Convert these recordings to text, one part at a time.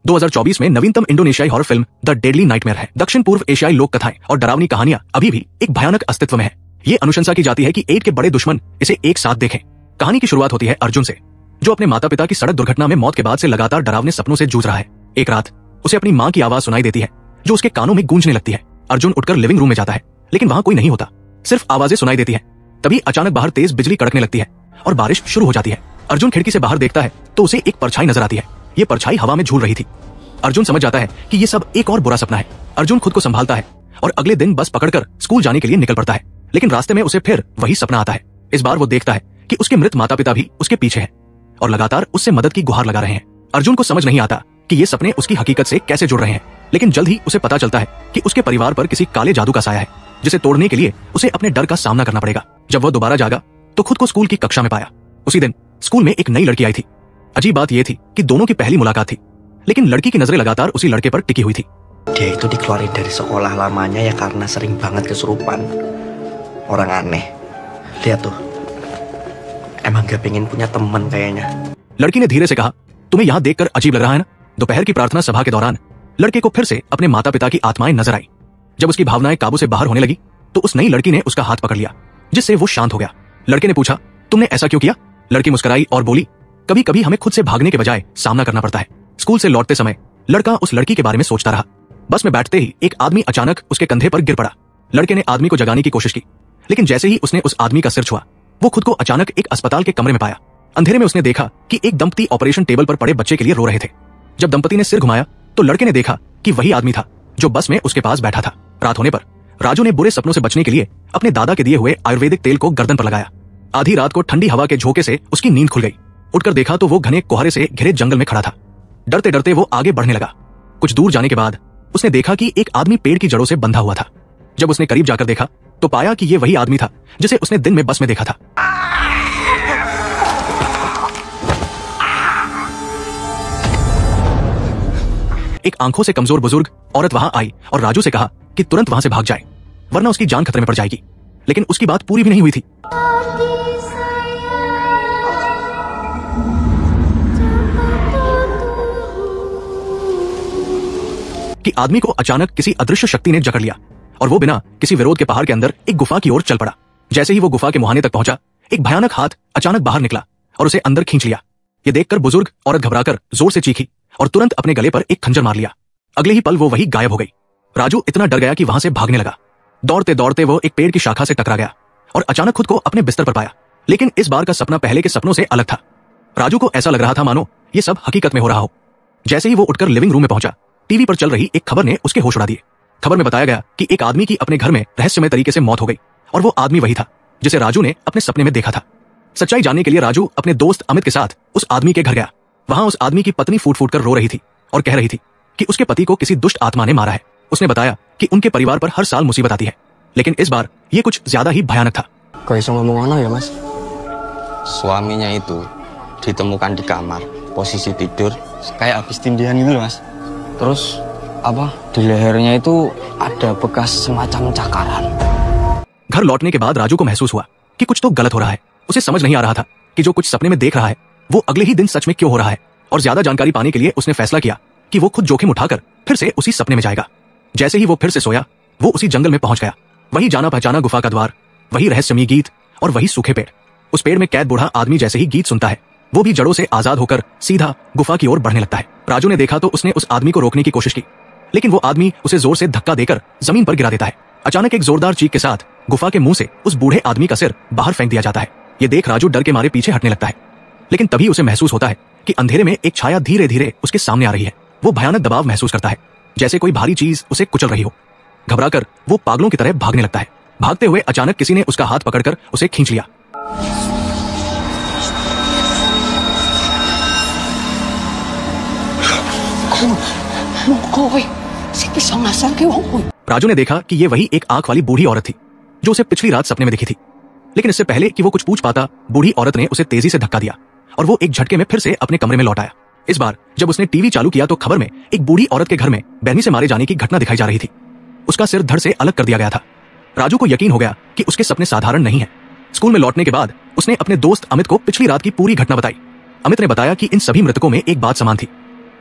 2024 में नवीनतम इंडोनेशियाई horror film the deadly nightmare है। दक्षिण पूर्व एशियाई लोक कथाएं और डरावनी कहानियां अभी भी एक भयानक अस्तित्व में है। ये अनुशंसा की जाती है कि 8 के बड़े दुश्मन इसे एक साथ देखें। कहानी की शुरुआत होती है अर्जुन से, जो अपने माता पिता की सड़क दुर्घटना में मौत के बाद से लगातार डरावने सपनों से जूझ रहा है। एक रात उसे अपनी मां की आवाज सुनाई देती है, जो उसके कानों में गूंजने लगती है। अर्जुन उठकर लिविंग रूम में जाता है, लेकिन वहां कोई नहीं होता, सिर्फ आवाजें सुनाई देती है। तभी अचानक बाहर तेज बिजली कड़कने लगती है और बारिश शुरू हो जाती है। अर्जुन खिड़की से बाहर देखता है तो उसे एक परछाई नजर आती है। ये परछाई हवा में झूल रही थी। अर्जुन समझ जाता है कि ये सब एक और बुरा सपना है। अर्जुन खुद को संभालता है और अगले दिन बस पकड़कर स्कूल जाने के लिए निकल पड़ता है, लेकिन रास्ते में उसे फिर वही सपना आता है। इस बार वो देखता है कि उसके मृत माता पिता भी उसके पीछे हैं और लगातार उससे मदद की गुहार लगा रहे हैं। अर्जुन को समझ नहीं आता कि ये सपने उसकी हकीकत से कैसे जुड़ रहे हैं, लेकिन जल्द ही उसे पता चलता है कि उसके परिवार पर किसी काले जादू का साया है, जिसे तोड़ने के लिए उसे अपने डर का सामना करना पड़ेगा। जब वह दोबारा जागा तो खुद को स्कूल की कक्षा में पाया। उसी दिन स्कूल में एक नई लड़की आई थी। अजीब बात यह थी कि दोनों की पहली मुलाकात थी, लेकिन लड़की की नजरें लगातार उसी लड़के पर टिकी हुई थी। Dia itu dikeluarin dari sekolah lamanya ya karena sering banget kesurupan. Orang aneh. Lihat tuh. Emang gak pengen punya teman kayaknya. लड़की ने धीरे से कहा, तुम्हें यहाँ देखकर अजीब लग रहा है ना? दोपहर की प्रार्थना सभा के दौरान लड़के को फिर से अपने माता पिता की आत्माएं नजर आई। जब उसकी भावनाएं काबू से बाहर होने लगी तो उस नई लड़की ने उसका हाथ पकड़ लिया, जिससे वो शांत हो गया। लड़के ने पूछा, तुमने ऐसा क्यों किया? लड़की मुस्कुराई और बोली, कभी कभी हमें खुद से भागने के बजाय सामना करना पड़ता है। स्कूल से लौटते समय लड़का उस लड़की के बारे में सोचता रहा। बस में बैठते ही एक आदमी अचानक उसके कंधे पर गिर पड़ा। लड़के ने आदमी को जगाने की कोशिश की, लेकिन जैसे ही उसने उस आदमी का सिर छुआ, वो खुद को अचानक एक अस्पताल के कमरे में पाया। अंधेरे में उसने देखा कि एक दंपति ऑपरेशन टेबल पर पड़े बच्चे के लिए रो रहे थे। जब दंपति ने सिर घुमाया तो लड़के ने देखा कि वही आदमी था जो बस में उसके पास बैठा था। रात होने पर राजू ने बुरे सपनों से बचने के लिए अपने दादा के दिए हुए आयुर्वेदिक तेल को गर्दन पर लगाया। आधी रात को ठंडी हवा के झोंके से उसकी नींद खुल गई। उठकर देखा तो वो घने कोहरे से घिरे जंगल में खड़ा था। डरते डरते वो आगे बढ़ने लगा। कुछ दूर जाने के बाद उसने देखा कि एक आदमी पेड़ की जड़ों से बंधा हुआ था। जब उसने करीब जाकर देखा तो पाया कि ये वही आदमी था जिसे उसने दिन में बस में देखा था। एक आंखों से कमजोर बुजुर्ग औरत वहां आई और राजू से कहा कि तुरंत वहां से भाग जाए, वरना उसकी जान खतरे में पड़ जाएगी। लेकिन उसकी बात पूरी भी नहीं हुई थी। कि आदमी को अचानक किसी अदृश्य शक्ति ने जकड़ लिया और वो बिना किसी विरोध के पहाड़ के अंदर एक गुफा की ओर चल पड़ा। जैसे ही वो गुफा के मुहाने तक पहुंचा, एक भयानक हाथ अचानक बाहर निकला और उसे अंदर खींच लिया। ये देखकर बुजुर्ग औरत घबराकर जोर से चीखी और तुरंत अपने गले पर एक खंजर मार लिया। अगले ही पल वो वही गायब हो गई। राजू इतना डर गया कि वहां से भागने लगा। दौड़ते दौड़ते वो एक पेड़ की शाखा से टकरा गया और अचानक खुद को अपने बिस्तर पर पाया। लेकिन इस बार का सपना पहले के सपनों से अलग था। राजू को ऐसा लग रहा था मानो ये सब हकीकत में हो रहा हो। जैसे ही वो उठकर लिविंग रूम में पहुंचा, टीवी पर चल रही एक खबर ने उसके होश उड़ा दिए। खबर में बताया गया कि एक आदमी की अपने घर में रहस्यमय तरीके से मौत हो गई और वो आदमी वही था जिसे राजू ने अपने सपने में देखा था। सच्चाई जानने के लिए राजू अपने दोस्त अमित के साथ उस आदमी के घर गया। वहां उस आदमी की पत्नी फूट फूट कर रो रही थी और कह रही थी कि उसके पति को किसी दुष्ट आत्मा ने मारा है। उसने बताया कि उनके परिवार पर हर साल मुसीबत आती है, लेकिन इस बार ये कुछ ज्यादा ही भयानक था। Kok ngomong ngono ya, Mas? Suaminya itu ditemukan di kamar, posisi tidur kayak habis tindihan gitu loh, Mas. Terus apa di lehernya itu ada bekas semacam cakaran. घर लौटने के बाद राजू को महसूस हुआ कि कुछ तो गलत हो रहा है। उसे समझ नहीं आ रहा था कि जो कुछ सपने में देख रहा है वो अगले ही दिन सच में क्यों हो रहा है। और ज्यादा जानकारी पाने के लिए उसने फैसला किया कि वो खुद जोखिम उठाकर फिर से उसी सपने में जाएगा। जैसे ही वो फिर से सोया, वो उसी जंगल में पहुंच गया। वही जाना पहचाना गुफा का द्वार, वही रहस्यमयी गीत और वही सूखे पेड़। उस पेड़ में कैद बूढ़ा आदमी जैसे ही गीत सुनता है, वो भी जड़ों से आजाद होकर सीधा गुफा की ओर बढ़ने लगता है। राजू ने देखा तो उसने उस आदमी को रोकने की कोशिश की, लेकिन वो आदमी उसे जोर से धक्का देकर जमीन पर गिरा देता है। अचानक एक जोरदार चीख के साथ गुफा के मुंह से उस बूढ़े आदमी का सिर बाहर फेंक दिया जाता है। ये देख राजू डर के मारे पीछे हटने लगता है, लेकिन तभी उसे महसूस होता है कि अंधेरे में एक छाया धीरे धीरे उसके सामने आ रही है। वो भयानक दबाव महसूस करता है, जैसे कोई भारी चीज उसे कुचल रही हो। घबराकर वो पागलों की तरह भागने लगता है। भागते हुए अचानक किसी ने उसका हाथ पकड़कर उसे खींच लिया। राजू ने देखा कि ये वही एक आंख वाली बूढ़ी औरत थी जो उसे पिछली रात सपने में दिखी थी। लेकिन इससे पहले कि वो कुछ पूछ पाता, बूढ़ी औरत ने उसे तेजी से धक्का दिया और वो एक झटके में फिर से अपने कमरे में लौट आया। इस बार जब उसने टीवी चालू किया तो खबर में एक बूढ़ी औरत के घर में बैरनी से मारे जाने की घटना दिखाई जा रही थी। उसका सिर धड़ से अलग कर दिया गया था। राजू को यकीन हो गया कि उसके सपने साधारण नहीं है। स्कूल में लौटने के बाद उसने अपने दोस्त अमित को पिछली रात की पूरी घटना बताई। अमित ने बताया कि इन सभी मृतकों में एक बात समान थी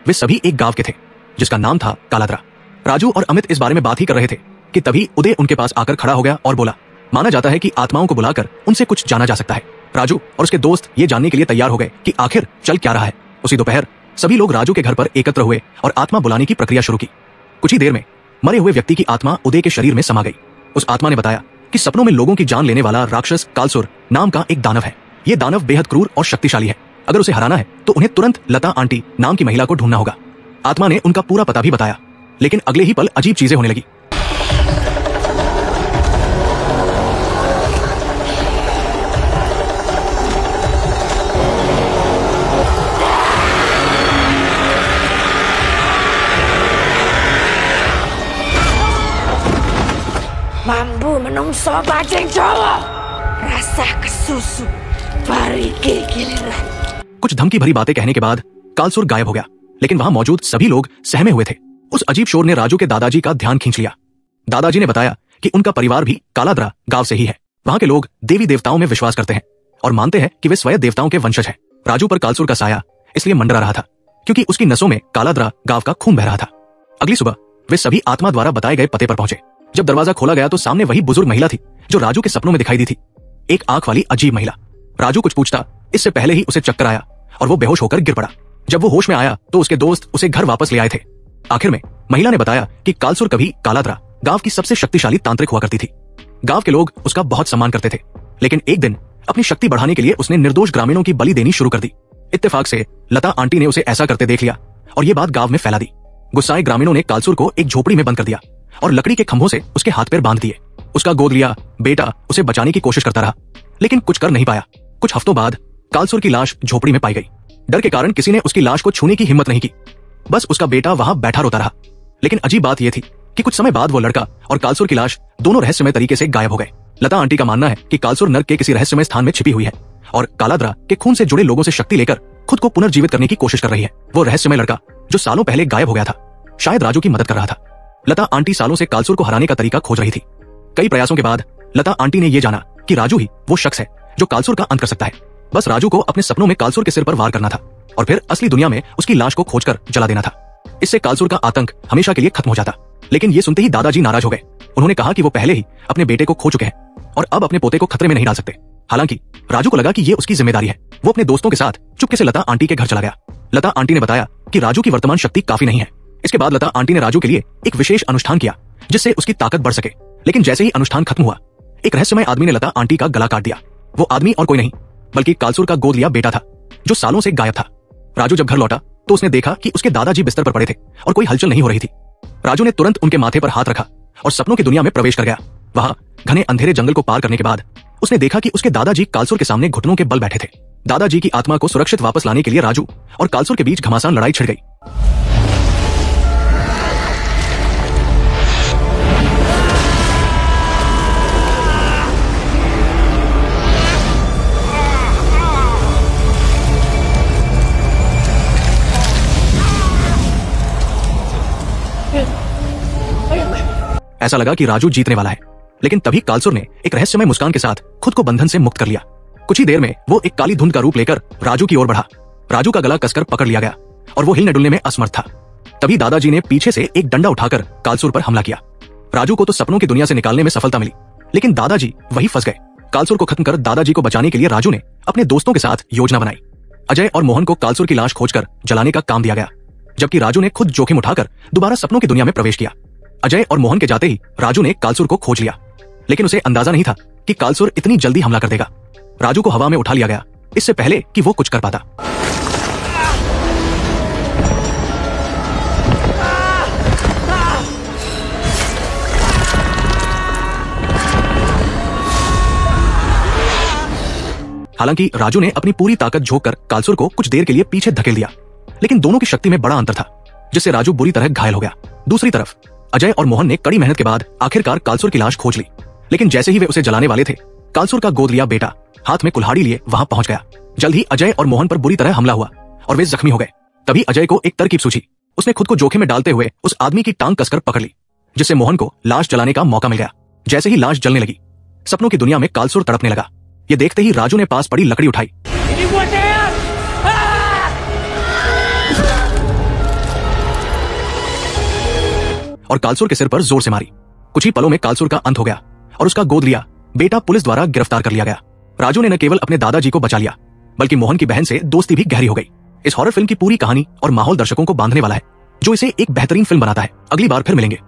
वे सभी एक गांव के थे जिसका नाम था कालाद्रा। राजू और अमित इस बारे में बात ही कर रहे थे कि तभी उदय उनके पास आकर खड़ा हो गया और बोला, माना जाता है कि आत्माओं को बुलाकर उनसे कुछ जाना जा सकता है। राजू और उसके दोस्त ये जानने के लिए तैयार हो गए कि आखिर चल क्या रहा है। उसी दोपहर सभी लोग राजू के घर पर एकत्र हुए और आत्मा बुलाने की प्रक्रिया शुरू की। कुछ ही देर में मरे हुए व्यक्ति की आत्मा उदय के शरीर में समा गई। उस आत्मा ने बताया कि सपनों में लोगों की जान लेने वाला राक्षस कालसुर नाम का एक दानव है। ये दानव बेहद क्रूर और शक्तिशाली है। अगर उसे हराना है तो उन्हें तुरंत लता आंटी नाम की महिला को ढूंढना होगा। आत्मा ने उनका पूरा पता भी बताया, लेकिन अगले ही पल अजीब चीजें होने लगी। Mampu menungso bajing Jawa, rasa kesusu, bari giliran। कुछ धमकी भरी बातें कहने के बाद कालसुर गायब हो गया, लेकिन वहां मौजूद सभी लोग सहमे हुए थे। उस अजीब शोर ने राजू के दादाजी का ध्यान खींच लिया। दादाजी ने बताया कि उनका परिवार भी कालाद्रा गांव से ही है। वहां के लोग देवी देवताओं में विश्वास करते हैं और मानते हैं कि वे स्वयं देवताओं के वंशज हैं। राजू पर कालसुर का साया इसलिए मंडरा रहा था क्योंकि उसकी नसों में कालाद्रा गांव का खून बह रहा था। अगली सुबह वे सभी आत्मा द्वारा बताए गए पते पर पहुंचे। जब दरवाजा खोला गया तो सामने वही बुजुर्ग महिला थी जो राजू के सपनों में दिखाई दी थी, एक आंख वाली अजीब महिला। राजू कुछ पूछता इससे पहले ही उसे चक्कर आया और वो बेहोश होकर गिर पड़ा। जब वो होश में आया तो उसके दोस्त उसे घर वापस ले आए थे। आखिर में महिला ने बताया कि कालसुर कभी कालाद्रा गांव की सबसे शक्तिशाली तांत्रिक हुआ करती थी। गांव के लोग उसका बहुत सम्मान करते थे, लेकिन एक दिन अपनी शक्ति बढ़ाने के लिए उसने निर्दोष ग्रामीणों की बलि देनी शुरू कर दी। इत्तेफाक से लता आंटी ने उसे ऐसा करते देख लिया और ये बात गांव में फैला दी। गुस्साए ग्रामीणों ने कालसुर को एक झोपड़ी में बंद कर दिया और लकड़ी के खंभों से उसके हाथ पैर बांध दिए। उसका गोद लिया बेटा उसे बचाने की कोशिश करता रहा, लेकिन कुछ कर नहीं पाया। कुछ हफ्तों बाद कालसुर की लाश झोपड़ी में पाई गई। डर के कारण किसी ने उसकी लाश को छूने की हिम्मत नहीं की। बस उसका बेटा वहां बैठा रोता रहा। लेकिन अजीब बात यह थी कि कुछ समय बाद वो लड़का और कालसुर की लाश दोनों रहस्यमय तरीके से गायब हो गए। लता आंटी का मानना है कि कालसुर नर्क के किसी रहस्यमय स्थान में छिपी हुई है और कालाद्रा के खून से जुड़े लोगों से शक्ति लेकर खुद को पुनर्जीवित करने की कोशिश कर रही है। वो रहस्यमय लड़का जो सालों पहले गायब हो गया था शायद राजू की मदद कर रहा था। लता आंटी सालों से कालसुर को हराने का तरीका खोज रही थी। कई प्रयासों के बाद लता आंटी ने यह जाना कि राजू ही वो शख्स है जो कालसुर का अंत कर सकता है। बस राजू को अपने सपनों में कालसुर के सिर पर वार करना था और फिर असली दुनिया में उसकी लाश को खोजकर जला देना था। इससे कालसुर का आतंक हमेशा के लिए खत्म हो जाता। लेकिन ये सुनते ही दादाजी नाराज हो गए। उन्होंने कहा कि वो पहले ही अपने बेटे को खो चुके हैं और अब अपने पोते को खतरे में नहीं डाल सकते। हालांकि राजू को लगा कि ये उसकी जिम्मेदारी है। वो अपने दोस्तों के साथ चुपके से लता आंटी के घर चला गया। लता आंटी ने बताया कि राजू की वर्तमान शक्ति काफी नहीं है। इसके बाद लता आंटी ने राजू के लिए एक विशेष अनुष्ठान किया जिससे उसकी ताकत बढ़ सके। लेकिन जैसे ही अनुष्ठान खत्म हुआ एक रहस्यमय आदमी ने लता आंटी का गला काट दिया। वो आदमी और कोई नहीं बल्कि कालसुर का गोद लिया बेटा था जो सालों से गायब था। राजू जब घर लौटा तो उसने देखा कि उसके दादाजी बिस्तर पर पड़े थे और कोई हलचल नहीं हो रही थी। राजू ने तुरंत उनके माथे पर हाथ रखा और सपनों की दुनिया में प्रवेश कर गया। वहां घने अंधेरे जंगल को पार करने के बाद उसने देखा कि उसके दादाजी कालसुर के सामने घुटनों के बल बैठे थे। दादाजी की आत्मा को सुरक्षित वापस लाने के लिए राजू और कालसुर के बीच घमासान लड़ाई छिड़ गई। ऐसा लगा कि राजू जीतने वाला है, लेकिन तभी कालसुर ने एक रहस्यमय मुस्कान के साथ खुद को बंधन से मुक्त कर लिया। कुछ ही देर में वो एक काली धुंध का रूप लेकर राजू की ओर बढ़ा। राजू का गला कसकर पकड़ लिया गया और वो हिलने डुलने में असमर्थ था। तभी दादाजी ने पीछे से एक डंडा उठाकर कालसुर पर हमला किया। राजू को तो सपनों की दुनिया से निकालने में सफलता मिली, लेकिन दादाजी वही फंस गए। कालसुर को खत्म कर दादाजी को बचाने के लिए राजू ने अपने दोस्तों के साथ योजना बनाई। अजय और मोहन को कालसुर की लाश खोजकर जलाने का काम दिया गया, जबकि राजू ने खुद जोखिम उठाकर दोबारा सपनों की दुनिया में प्रवेश किया। अजय और मोहन के जाते ही राजू ने कालसुर को खोज लिया, लेकिन उसे अंदाजा नहीं था कि कालसुर इतनी जल्दी हमला कर देगा। राजू को हवा में उठा लिया गया इससे पहले कि वो कुछ कर पाता। हालांकि राजू ने अपनी पूरी ताकत झोंककर कालसुर को कुछ देर के लिए पीछे धकेल दिया, लेकिन दोनों की शक्ति में बड़ा अंतर था, जिससे राजू बुरी तरह घायल हो गया। दूसरी तरफ अजय और मोहन ने कड़ी मेहनत के बाद आखिरकार कालसुर की लाश खोज ली, लेकिन जैसे ही वे उसे जलाने वाले थे कालसुर का गोद लिया बेटा हाथ में कुल्हाड़ी लिए वहां पहुंच गया। जल्द ही अजय और मोहन पर बुरी तरह हमला हुआ और वे जख्मी हो गए। तभी अजय को एक तरकीब सूझी। उसने खुद को जोखिम में डालते हुए उस आदमी की टांग कसकर पकड़ ली, जिससे मोहन को लाश जलाने का मौका मिल गया। जैसे ही लाश जलने लगी सपनों की दुनिया में कालसुर तड़पने लगा। ये देखते ही राजू ने पास पड़ी लकड़ी उठाई और कालसुर के सिर पर जोर से मारी। कुछ ही पलों में कालसुर का अंत हो गया और उसका गोद लिया बेटा पुलिस द्वारा गिरफ्तार कर लिया गया। राजू ने न केवल अपने दादाजी को बचा लिया बल्कि मोहन की बहन से दोस्ती भी गहरी हो गई। इस हॉरर फिल्म की पूरी कहानी और माहौल दर्शकों को बांधने वाला है, जो इसे एक बेहतरीन फिल्म बनाता है। अगली बार फिर मिलेंगे।